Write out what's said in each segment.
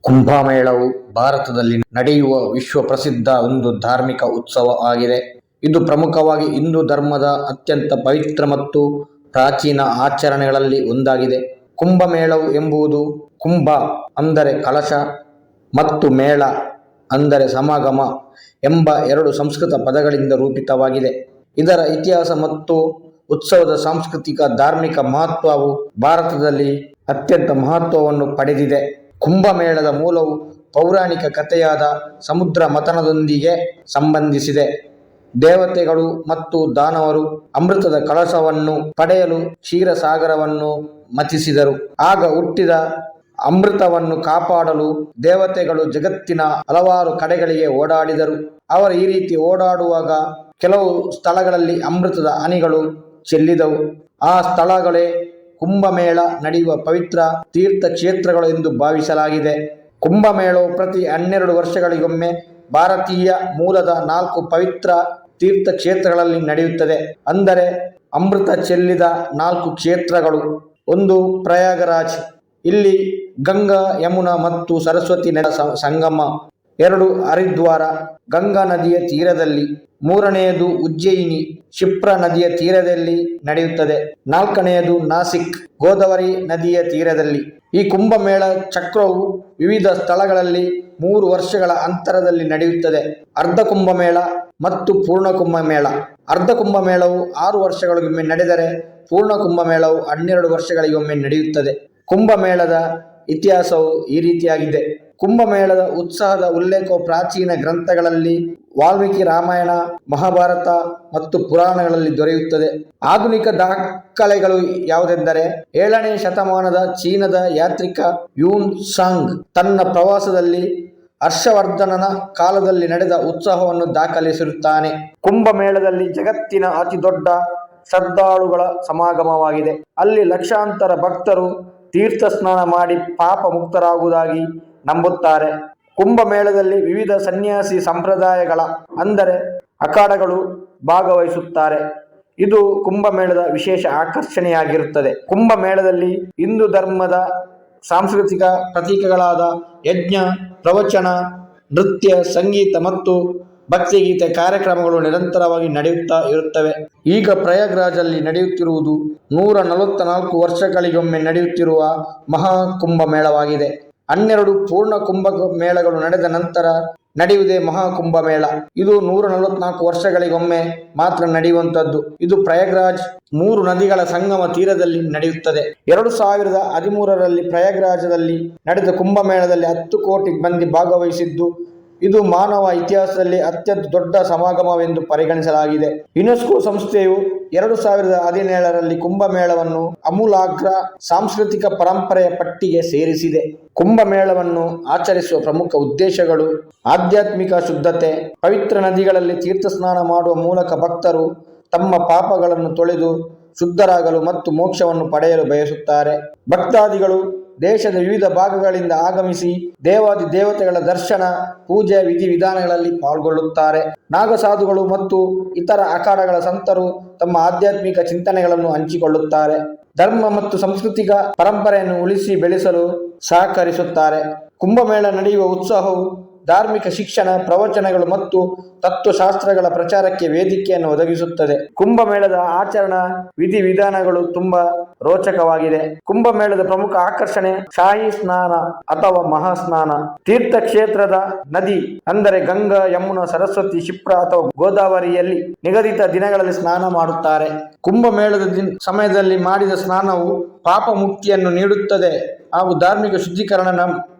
ಕುಂಭಮೇಳವು ಭಾರತದಲ್ಲಿ ನಡೆಯುವ ವಿಶ್ವ ಪ್ರಸಿದ್ಧ ಒಂದು ಧಾರ್ಮಿಕ ಉತ್ಸವ ಆಗಿದೆ. ಇದು ಪ್ರಮುಖವಾಗಿ ಹಿಂದೂ ಧರ್ಮದ ಅತ್ಯಂತ ಪವಿತ್ರ ಮತ್ತು ಪ್ರಾಚೀನ ಆಚರಣೆಗಳಲ್ಲಿ ಒಂದಾಗಿದೆ. ಕುಂಭಮೇಳವು ಎಂಬುದು ಕುಂಭ ಅಂದರೆ ಕಲಶ ಮತ್ತು ಮೇಳ ಅಂದರೆ ಸಮಾಗಮ ಎಂಬ ಎರಡು ಸಂಸ್ಕೃತ ಪದಗಳಿಂದ ರೂಪಿತವಾಗಿದೆ. ಇದರ ಇತಿಹಾಸ ಮತ್ತು ಉತ್ಸವದ ಸಾಂಸ್ಕೃತಿಕ ಧಾರ್ಮಿಕ ಮಹತ್ವವು ಭಾರತದಲ್ಲಿ ಅತ್ಯಂತ ಮಹತ್ವವನ್ನು ಪಡೆದಿದೆ. ಕುಂಭಮೇಳದ ಮೂಲವು ಪೌರಾಣಿಕ ಕಥೆಯಾದ ಸಮುದ್ರ ಮಥನದೊಂದಿಗೆ ಸಂಬಂಧಿಸಿದೆ. ದೇವತೆಗಳು ಮತ್ತು ದಾನವರು ಅಮೃತದ ಕಳಶವನ್ನು ಪಡೆಯಲು ಕ್ಷೀರಸಾಗರವನ್ನು ಮಥಿಸಿದರು. ಆಗ ಹುಟ್ಟಿದ ಅಮೃತವನ್ನು ಕಾಪಾಡಲು ದೇವತೆಗಳು ಜಗತ್ತಿನ ಹಲವಾರು ಕಡೆಗಳಿಗೆ ಓಡಾಡಿದರು. ಅವರು ಈ ರೀತಿ ಓಡಾಡುವಾಗ ಕೆಲವು ಸ್ಥಳಗಳಲ್ಲಿ ಅಮೃತದ ಹನಿಗಳು ಚೆಲ್ಲಿದವು. ಆ ಸ್ಥಳಗಳೇ ಕುಂಭಮೇಳ ನಡೆಯುವ ಪವಿತ್ರ ತೀರ್ಥಕ್ಷೇತ್ರಗಳು ಎಂದು ಭಾವಿಸಲಾಗಿದೆ. ಕುಂಭಮೇಳವು ಪ್ರತಿ 12 ವರ್ಷಗಳಿಗೊಮ್ಮೆ ಭಾರತೀಯ ಮೂಲದ 4 ಪವಿತ್ರ ತೀರ್ಥಕ್ಷೇತ್ರಗಳಲ್ಲಿ ನಡೆಯುತ್ತದೆ. ಅಂದರೆ ಅಮೃತ ಚೆಲ್ಲಿದ 4 ಕ್ಷೇತ್ರಗಳು. 1 ಪ್ರಯಾಗರಾಜ್, ಇಲ್ಲಿ ಗಂಗಾ, ಯಮುನಾ ಮತ್ತು ಸರಸ್ವತಿ ನದಿಯ ಸಂಗಮ. 2 ಹರಿದ್ವಾರ, ಗಂಗಾ ನದಿಯ ತೀರದಲ್ಲಿ. 3ನೇದು ಉಜ್ಜಯಿನಿ, ಕ್ಷಿಪ್ರಾ ನದಿಯ ತೀರದಲ್ಲಿ ನಡೆಯುತ್ತದೆ. 4ನೇದು ನಾಸಿಕ್, ಗೋದಾವರಿ ನದಿಯ ತೀರದಲ್ಲಿ. ಈ ಕುಂಭಮೇಳ ಚಕ್ರವು ವಿವಿಧ ಸ್ಥಳಗಳಲ್ಲಿ 3 ವರ್ಷಗಳ ಅಂತರದಲ್ಲಿ ನಡೆಯುತ್ತದೆ. ಅರ್ಧ ಕುಂಭಮೇಳ ಮತ್ತು ಪೂರ್ಣ ಕುಂಭಮೇಳ. ಅರ್ಧ ಕುಂಭಮೇಳವು 6 ವರ್ಷಗಳಿಗೊಮ್ಮೆ ನಡೆದರೆ ಪೂರ್ಣ ಕುಂಭಮೇಳವು 12 ವರ್ಷಗಳಿಗೊಮ್ಮೆ ನಡೆಯುತ್ತದೆ. ಕುಂಭಮೇಳದ ಇತಿಹಾಸವು ಈ ರೀತಿಯಾಗಿದೆ. ಕುಂಭಮೇಳದ ಉತ್ಸಾಹದ ಉಲ್ಲೇಖವು ಪ್ರಾಚೀನ ಗ್ರಂಥಗಳಲ್ಲಿ ವಾಲ್ಮೀಕಿ ರಾಮಾಯಣ, ಮಹಾಭಾರತ ಮತ್ತು ಪುರಾಣಗಳಲ್ಲಿ ದೊರೆಯುತ್ತದೆ. ಆಧುನಿಕ ದಾಖಲೆಗಳು ಯಾವುದೆಂದರೆ 7ನೇ ಶತಮಾನದ ಚೀನಾದ ಯಾತ್ರಿಕ ಯೂನ್ ಸಾಂಗ್ ತನ್ನ ಪ್ರವಾಸದಲ್ಲಿ ಹರ್ಷವರ್ಧನನ ಕಾಲದಲ್ಲಿ ನಡೆದ ಉತ್ಸವವನ್ನು ದಾಖಲಿಸಿರುತ್ತಾನೆ. ಕುಂಭಮೇಳದಲ್ಲಿ ಜಗತ್ತಿನ ಅತಿ ದೊಡ್ಡ ಶ್ರದ್ಧಾಳುಗಳ ಸಮಾಗಮವಾಗಿದೆ. ಅಲ್ಲಿ ಲಕ್ಷಾಂತರ ಭಕ್ತರು ತೀರ್ಥ ಸ್ನಾನ ಮಾಡಿ ಪಾಪ ಮುಕ್ತರಾಗುವುದಾಗಿ ನಂಬುತ್ತಾರೆ. ಕುಂಭಮೇಳದಲ್ಲಿ ವಿವಿಧ ಸನ್ಯಾಸಿ ಸಂಪ್ರದಾಯಗಳ ಅಂದರೆ ಅಖಾಡಗಳು ಭಾಗವಹಿಸುತ್ತಾರೆ. ಇದು ಕುಂಭಮೇಳದ ವಿಶೇಷ ಆಕರ್ಷಣೆಯಾಗಿರುತ್ತದೆ. ಕುಂಭಮೇಳದಲ್ಲಿ ಹಿಂದೂ ಧರ್ಮದ ಸಾಂಸ್ಕೃತಿಕ ಪ್ರತೀಕಗಳಾದ ಯಜ್ಞ, ಪ್ರವಚನ, ನೃತ್ಯ, ಸಂಗೀತ ಮತ್ತು ಭಕ್ತಿಗೀತೆ ಕಾರ್ಯಕ್ರಮಗಳು ನಿರಂತರವಾಗಿ ನಡೆಯುತ್ತಾ ಇರುತ್ತವೆ. ಈಗ ಪ್ರಯಾಗ್ರಾಜಲ್ಲಿ ನಡೆಯುತ್ತಿರುವುದು 144 ವರ್ಷಗಳಿಗೊಮ್ಮೆ ನಡೆಯುತ್ತಿರುವ ಮಹಾ ಕುಂಭಮೇಳವಾಗಿದೆ. 12 ಪೂರ್ಣ ಕುಂಭಮೇಳಗಳು ನಡೆದ ನಂತರ ನಡೆಯುವುದೇ ಮಹಾಕುಂಭಮೇಳ. ಇದು 144 ವರ್ಷಗಳಿಗೊಮ್ಮೆ ಮಾತ್ರ ನಡೆಯುವಂಥದ್ದು. ಇದು ಪ್ರಯಾಗ್ರಾಜ್ 3 ನದಿಗಳ ಸಂಗಮ ತೀರದಲ್ಲಿ ನಡೆಯುತ್ತದೆ. 2013ರಲ್ಲಿ ಪ್ರಯಾಗ್ರಾಜದಲ್ಲಿ ನಡೆದ ಕುಂಭಮೇಳದಲ್ಲಿ 10 ಕೋಟಿ ಮಂದಿ ಭಾಗವಹಿಸಿದ್ದು ಇದು ಮಾನವ ಇತಿಹಾಸದಲ್ಲಿ ಅತ್ಯಂತ ದೊಡ್ಡ ಸಮಾಗಮವೆಂದು ಪರಿಗಣಿಸಲಾಗಿದೆ. ಯುನೆಸ್ಕೋ ಸಂಸ್ಥೆಯು 2017ರಲ್ಲಿ ಕುಂಭಮೇಳವನ್ನು ಅಮೂಲಾಗ್ರ ಸಾಂಸ್ಕೃತಿಕ ಪರಂಪರೆಯ ಪಟ್ಟಿಗೆ ಸೇರಿಸಿದೆ. ಕುಂಭಮೇಳವನ್ನು ಆಚರಿಸುವ ಪ್ರಮುಖ ಉದ್ದೇಶಗಳು: ಆಧ್ಯಾತ್ಮಿಕ ಶುದ್ಧತೆ. ಪವಿತ್ರ ನದಿಗಳಲ್ಲಿ ತೀರ್ಥಸ್ನಾನ ಮಾಡುವ ಮೂಲಕ ಭಕ್ತರು ತಮ್ಮ ಪಾಪಗಳನ್ನು ತೊಳೆದು ಶುದ್ಧರಾಗಲು ಮತ್ತು ಮೋಕ್ಷವನ್ನು ಪಡೆಯಲು ಬಯಸುತ್ತಾರೆ. ಭಕ್ತಾದಿಗಳು ದೇಶದ ವಿವಿಧ ಭಾಗಗಳಿಂದ ಆಗಮಿಸಿ ದೇವಾದಿ ದೇವತೆಗಳ ದರ್ಶನ, ಪೂಜೆ ವಿಧಿವಿಧಾನಗಳಲ್ಲಿ ಪಾಲ್ಗೊಳ್ಳುತ್ತಾರೆ. ನಾಗಸಾಧುಗಳು ಮತ್ತು ಇತರ ಅಖಾಡಗಳ ಸಂತರು ತಮ್ಮ ಆಧ್ಯಾತ್ಮಿಕ ಚಿಂತನೆಗಳನ್ನು ಹಂಚಿಕೊಳ್ಳುತ್ತಾರೆ. ಧರ್ಮ ಮತ್ತು ಸಾಂಸ್ಕೃತಿಕ ಪರಂಪರೆಯನ್ನು ಉಳಿಸಿ ಬೆಳೆಸಲು ಸಹಕರಿಸುತ್ತಾರೆ. ಕುಂಭಮೇಳ ನಡೆಯುವ ಉತ್ಸವವು ಧಾರ್ಮಿಕ ಶಿಕ್ಷಣ, ಪ್ರವಚನಗಳು ಮತ್ತು ತತ್ವಶಾಸ್ತ್ರಗಳ ಪ್ರಚಾರಕ್ಕೆ ವೇದಿಕೆಯನ್ನು ಒದಗಿಸುತ್ತದೆ. ಕುಂಭಮೇಳದ ಆಚರಣಾ ವಿಧಿವಿಧಾನಗಳು ತುಂಬಾ ರೋಚಕವಾಗಿದೆ. ಕುಂಭಮೇಳದ ಪ್ರಮುಖ ಆಕರ್ಷಣೆ ಶಾಹಿ ಸ್ನಾನ ಅಥವಾ ಮಹಾಸ್ನಾನ. ತೀರ್ಥಕ್ಷೇತ್ರದ ನದಿ ಅಂದರೆ ಗಂಗಾ, ಯಮುನಾ, ಸರಸ್ವತಿ, ಕ್ಷಿಪ್ರಾ ಅಥವಾ ಗೋದಾವರಿಯಲ್ಲಿ ನಿಗದಿತ ದಿನಗಳಲ್ಲಿ ಸ್ನಾನ ಮಾಡುತ್ತಾರೆ. ಕುಂಭಮೇಳದ ಸಮಯದಲ್ಲಿ ಮಾಡಿದ ಸ್ನಾನವು ಪಾಪ ಮುಕ್ತಿಯನ್ನು ನೀಡುತ್ತದೆ ಹಾಗೂ ಧಾರ್ಮಿಕ ಶುದ್ಧೀಕರಣ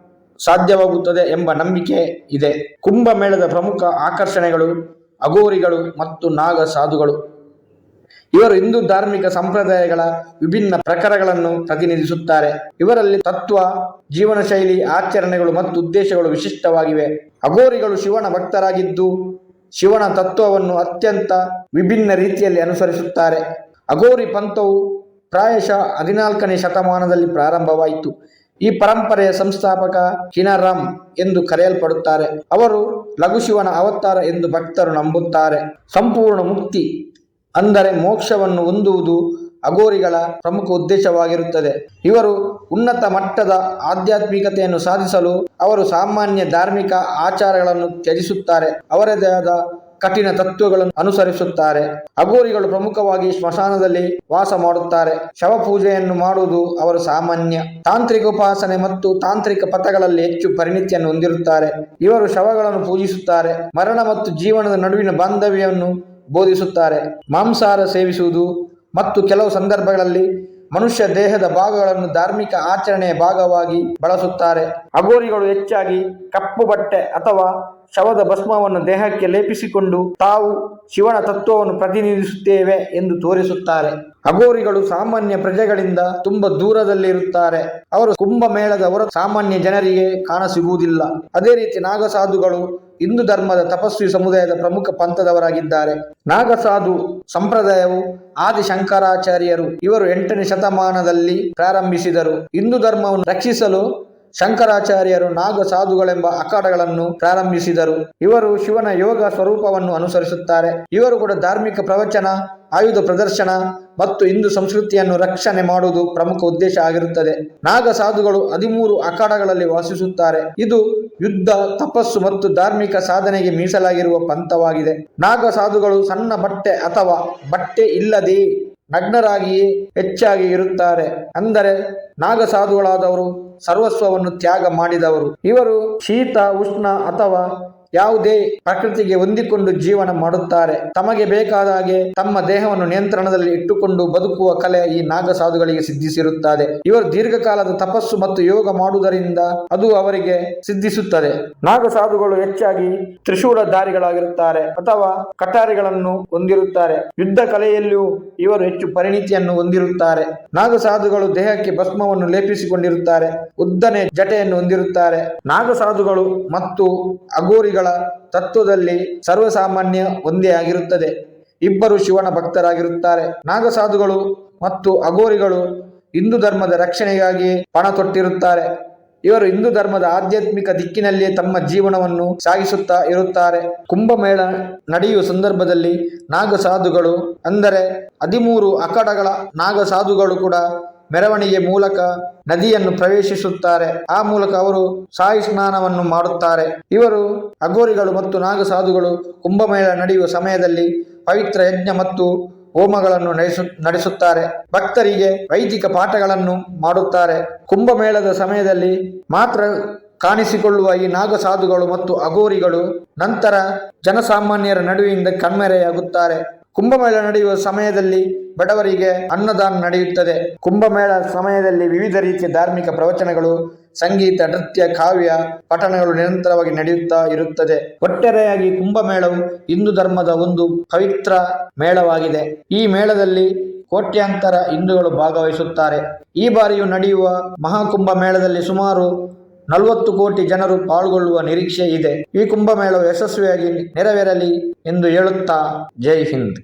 ಸಾಧ್ಯವಾಗುತ್ತದೆ ಎಂಬ ನಂಬಿಕೆ ಇದೆ. ಕುಂಭಮೇಳದ ಪ್ರಮುಖ ಆಕರ್ಷಣೆಗಳು ಅಘೋರಿಗಳು ಮತ್ತು ನಾಗ ಸಾಧುಗಳು. ಇವರು ಹಿಂದೂ ಧಾರ್ಮಿಕ ಸಂಪ್ರದಾಯಗಳ ವಿಭಿನ್ನ ಪ್ರಕಾರಗಳನ್ನು ಪ್ರತಿನಿಧಿಸುತ್ತಾರೆ. ಇವರಲ್ಲಿ ತತ್ವ, ಜೀವನ ಶೈಲಿ, ಆಚರಣೆಗಳು ಮತ್ತು ಉದ್ದೇಶಗಳು ವಿಶಿಷ್ಟವಾಗಿವೆ. ಅಘೋರಿಗಳು ಶಿವನ ಭಕ್ತರಾಗಿದ್ದು ಶಿವನ ತತ್ವವನ್ನು ಅತ್ಯಂತ ವಿಭಿನ್ನ ರೀತಿಯಲ್ಲಿ ಅನುಸರಿಸುತ್ತಾರೆ. ಅಘೋರಿ ಪಂಥವು ಪ್ರಾಯಶಃ 14ನೇ ಶತಮಾನದಲ್ಲಿ ಪ್ರಾರಂಭವಾಯಿತು. ಈ ಪರಂಪರೆಯ ಸಂಸ್ಥಾಪಕ ಕಿನಾರಾಮ್ ಎಂದು ಕರೆಯಲ್ಪಡುತ್ತಾರೆ. ಅವರು ಲಘುಶಿವನ ಅವತಾರ ಎಂದು ಭಕ್ತರು ನಂಬುತ್ತಾರೆ. ಸಂಪೂರ್ಣ ಮುಕ್ತಿ ಅಂದರೆ ಮೋಕ್ಷವನ್ನು ಹೊಂದುವುದು ಅಘೋರಿಗಳ ಪ್ರಮುಖ ಉದ್ದೇಶವಾಗಿರುತ್ತದೆ. ಇವರು ಉನ್ನತ ಮಟ್ಟದ ಆಧ್ಯಾತ್ಮಿಕತೆಯನ್ನು ಸಾಧಿಸಲು ಅವರು ಸಾಮಾನ್ಯ ಧಾರ್ಮಿಕ ಆಚಾರಗಳನ್ನು ತ್ಯಜಿಸುತ್ತಾರೆ, ಅವರದೇ ಆದ ಕಠಿಣ ತತ್ವಗಳನ್ನು ಅನುಸರಿಸುತ್ತಾರೆ. ಅಘೋರಿಗಳು ಪ್ರಮುಖವಾಗಿ ಸ್ಮಶಾನದಲ್ಲಿ ವಾಸ ಮಾಡುತ್ತಾರೆ. ಶವ ಪೂಜೆಯನ್ನು ಮಾಡುವುದು ಅವರು ಸಾಮಾನ್ಯ. ತಾಂತ್ರಿಕ ಉಪಾಸನೆ ಮತ್ತು ತಾಂತ್ರಿಕ ಪಥಗಳಲ್ಲಿ ಹೆಚ್ಚು ಪರಿಣಿತಿಯನ್ನು ಹೊಂದಿರುತ್ತಾರೆ. ಇವರು ಶವಗಳನ್ನು ಪೂಜಿಸುತ್ತಾರೆ, ಮರಣ ಮತ್ತು ಜೀವನದ ನಡುವಿನ ಬಾಂಧವ್ಯವನ್ನು ಬೋಧಿಸುತ್ತಾರೆ. ಮಾಂಸಾಹಾರ ಸೇವಿಸುವುದು ಮತ್ತು ಕೆಲವು ಸಂದರ್ಭಗಳಲ್ಲಿ ಮನುಷ್ಯ ದೇಹದ ಭಾಗಗಳನ್ನು ಧಾರ್ಮಿಕ ಆಚರಣೆಯ ಭಾಗವಾಗಿ ಬಳಸುತ್ತಾರೆ. ಅಘೋರಿಗಳು ಹೆಚ್ಚಾಗಿ ಕಪ್ಪು ಬಟ್ಟೆ ಅಥವಾ ಶವದ ಭಸ್ಮವನ್ನು ದೇಹಕ್ಕೆ ಲೇಪಿಸಿಕೊಂಡು ತಾವು ಶಿವನ ತತ್ವವನ್ನು ಪ್ರತಿನಿಧಿಸುತ್ತೇವೆ ಎಂದು ತೋರಿಸುತ್ತಾರೆ. ಅಘೋರಿಗಳು ಸಾಮಾನ್ಯ ಪ್ರಜೆಗಳಿಂದ ತುಂಬಾ ದೂರದಲ್ಲಿರುತ್ತಾರೆ. ಅವರು ಕುಂಭಮೇಳದ ಹೊರ ಸಾಮಾನ್ಯ ಜನರಿಗೆ ಕಾಣಸಿಗುವುದಿಲ್ಲ. ಅದೇ ರೀತಿ ನಾಗಸಾಧುಗಳು ಹಿಂದೂ ಧರ್ಮದ ತಪಸ್ವಿ ಸಮುದಾಯದ ಪ್ರಮುಖ ಪಂಥದವರಾಗಿದ್ದಾರೆ. ನಾಗಸಾಧು ಸಂಪ್ರದಾಯವು ಆದಿಶಂಕರಾಚಾರ್ಯರು ಇವರು 8ನೇ ಶತಮಾನದಲ್ಲಿ ಪ್ರಾರಂಭಿಸಿದರು. ಹಿಂದೂ ಧರ್ಮವನ್ನು ರಕ್ಷಿಸಲು ಶಂಕರಾಚಾರ್ಯರು ನಾಗ ಸಾಧುಗಳೆಂಬ ಅಖಾಡಗಳನ್ನು ಪ್ರಾರಂಭಿಸಿದರು. ಇವರು ಶಿವನ ಯೋಗ ಸ್ವರೂಪವನ್ನು ಅನುಸರಿಸುತ್ತಾರೆ. ಇವರು ಕೂಡ ಧಾರ್ಮಿಕ ಪ್ರವಚನ, ಆಯುಧ ಪ್ರದರ್ಶನ ಮತ್ತು ಹಿಂದೂ ಸಂಸ್ಕೃತಿಯನ್ನು ರಕ್ಷಣೆ ಮಾಡುವುದು ಪ್ರಮುಖ ಉದ್ದೇಶ ಆಗಿರುತ್ತದೆ. ನಾಗ ಸಾಧುಗಳು 13 ಅಖಾಡಗಳಲ್ಲಿ ವಾಸಿಸುತ್ತಾರೆ. ಇದು ಯುದ್ಧ, ತಪಸ್ಸು ಮತ್ತು ಧಾರ್ಮಿಕ ಸಾಧನೆಗೆ ಮೀಸಲಾಗಿರುವ ಪಂಥವಾಗಿದೆ. ನಾಗ ಸಾಧುಗಳು ಸಣ್ಣ ಬಟ್ಟೆ ಅಥವಾ ಬಟ್ಟೆ ಇಲ್ಲದೆ ನಗ್ನರಾಗಿಯೇ ಹೆಚ್ಚಾಗಿ ಇರುತ್ತಾರೆ. ಅಂದರೆ ನಾಗಸಾಧುಗಳಾದವರು ಸರ್ವಸ್ವವನ್ನು ತ್ಯಾಗ ಮಾಡಿದವರು. ಇವರು ಶೀತ, ಉಷ್ಣ ಅಥವಾ ಯಾವುದೇ ಪ್ರಕೃತಿಗೆ ಹೊಂದಿಕೊಂಡು ಜೀವನ ಮಾಡುತ್ತಾರೆ. ತಮಗೆ ಬೇಕಾದ ಹಾಗೆ ತಮ್ಮ ದೇಹವನ್ನು ನಿಯಂತ್ರಣದಲ್ಲಿ ಇಟ್ಟುಕೊಂಡು ಬದುಕುವ ಕಲೆ ಈ ನಾಗಸಾಧುಗಳಿಗೆ ಸಿದ್ಧಿಸಿರುತ್ತದೆ. ಇವರು ದೀರ್ಘಕಾಲದ ತಪಸ್ಸು ಮತ್ತು ಯೋಗ ಮಾಡುವುದರಿಂದ ಅದು ಅವರಿಗೆ ಸಿದ್ಧಿಸುತ್ತದೆ. ನಾಗಸಾಧುಗಳು ಹೆಚ್ಚಾಗಿ ತ್ರಿಶೂಲಧಾರಿಗಳಾಗಿರುತ್ತಾರೆ ಅಥವಾ ಕಟಾರಿಗಳನ್ನು ಹೊಂದಿರುತ್ತಾರೆ. ಯುದ್ಧ ಕಲೆಯಲ್ಲಿಯೂ ಇವರು ಹೆಚ್ಚು ಪರಿಣಿತಿಯನ್ನು ಹೊಂದಿರುತ್ತಾರೆ. ನಾಗಸಾಧುಗಳು ದೇಹಕ್ಕೆ ಭಸ್ಮವನ್ನು ಲೇಪಿಸಿಕೊಂಡಿರುತ್ತಾರೆ, ಉದ್ದನೆ ಜಟೆಯನ್ನು ಹೊಂದಿರುತ್ತಾರೆ. ನಾಗಸಾಧುಗಳು ಮತ್ತು ಅಘೋರಿಗಳ ತತ್ವದಲ್ಲಿ ಸರ್ವಸಾಮಾನ್ಯ ಒಂದೇ ಆಗಿರುತ್ತದೆ. ಇಬ್ಬರು ಶಿವನ ಭಕ್ತರಾಗಿರುತ್ತಾರೆ. ನಾಗಸಾಧುಗಳು ಮತ್ತು ಅಘೋರಿಗಳು ಹಿಂದೂ ಧರ್ಮದ ರಕ್ಷಣೆಗಾಗಿ ಪಣ ತೊಟ್ಟಿರುತ್ತಾರೆ. ಇವರು ಹಿಂದೂ ಧರ್ಮದ ಆಧ್ಯಾತ್ಮಿಕ ದಿಕ್ಕಿನಲ್ಲಿಯೇ ತಮ್ಮ ಜೀವನವನ್ನು ಸಾಗಿಸುತ್ತಾ ಇರುತ್ತಾರೆ. ಕುಂಭಮೇಳ ನಡೆಯುವ ಸಂದರ್ಭದಲ್ಲಿ ನಾಗಸಾಧುಗಳು ಅಂದರೆ 13 ಅಖಾಡಗಳ ನಾಗಸಾಧುಗಳು ಕೂಡ ಮೆರವಣಿಗೆ ಮೂಲಕ ನದಿಯನ್ನು ಪ್ರವೇಶಿಸುತ್ತಾರೆ. ಆ ಮೂಲಕ ಅವರು ಸಾಯಿ ಸ್ನಾನವನ್ನು ಮಾಡುತ್ತಾರೆ. ಇವರು ಅಘೋರಿಗಳು ಮತ್ತು ನಾಗಸಾಧುಗಳು ಕುಂಭಮೇಳ ನಡೆಯುವ ಸಮಯದಲ್ಲಿ ಪವಿತ್ರ ಯಜ್ಞ ಮತ್ತು ಹೋಮಗಳನ್ನು ನಡೆಸುತ್ತಾರೆ. ಭಕ್ತರಿಗೆ ವೈದಿಕ ಪಾಠಗಳನ್ನು ಮಾಡುತ್ತಾರೆ. ಕುಂಭಮೇಳದ ಸಮಯದಲ್ಲಿ ಮಾತ್ರ ಕಾಣಿಸಿಕೊಳ್ಳುವ ಈ ನಾಗಸಾಧುಗಳು ಮತ್ತು ಅಘೋರಿಗಳು ನಂತರ ಜನಸಾಮಾನ್ಯರ ನಡುವಿನಿಂದ ಕಣ್ಮರೆಯಾಗುತ್ತಾರೆ. ಕುಂಭಮೇಳ ನಡೆಯುವ ಸಮಯದಲ್ಲಿ ಬಡವರಿಗೆ ಅನ್ನದಾನ ನಡೆಯುತ್ತದೆ. ಕುಂಭಮೇಳ ಸಮಯದಲ್ಲಿ ವಿವಿಧ ರೀತಿಯ ಧಾರ್ಮಿಕ ಪ್ರವಚನಗಳು, ಸಂಗೀತ, ನೃತ್ಯ, ಕಾವ್ಯ ಪಠಣಗಳು ನಿರಂತರವಾಗಿ ನಡೆಯುತ್ತಾ ಇರುತ್ತದೆ. ಒಟ್ಟಾರೆಯಾಗಿ ಕುಂಭಮೇಳವು ಹಿಂದೂ ಧರ್ಮದ ಒಂದು ಪವಿತ್ರ ಮೇಳವಾಗಿದೆ. ಈ ಮೇಳದಲ್ಲಿ ಕೋಟ್ಯಾಂತರ ಹಿಂದೂಗಳು ಭಾಗವಹಿಸುತ್ತಾರೆ. ಈ ಬಾರಿಯೂ ನಡೆಯುವ ಮಹಾಕುಂಭ ಮೇಳದಲ್ಲಿ ಸುಮಾರು 40 ಕೋಟಿ ಜನರು ಪಾಲ್ಗೊಳ್ಳುವ ನಿರೀಕ್ಷೆ ಇದೆ. ಈ ಕುಂಭಮೇಳವು ಯಶಸ್ವಿಯಾಗಿ ನೆರವೇರಲಿ ಎಂದು ಹೇಳುತ್ತಾ ಜೈ ಹಿಂದ್.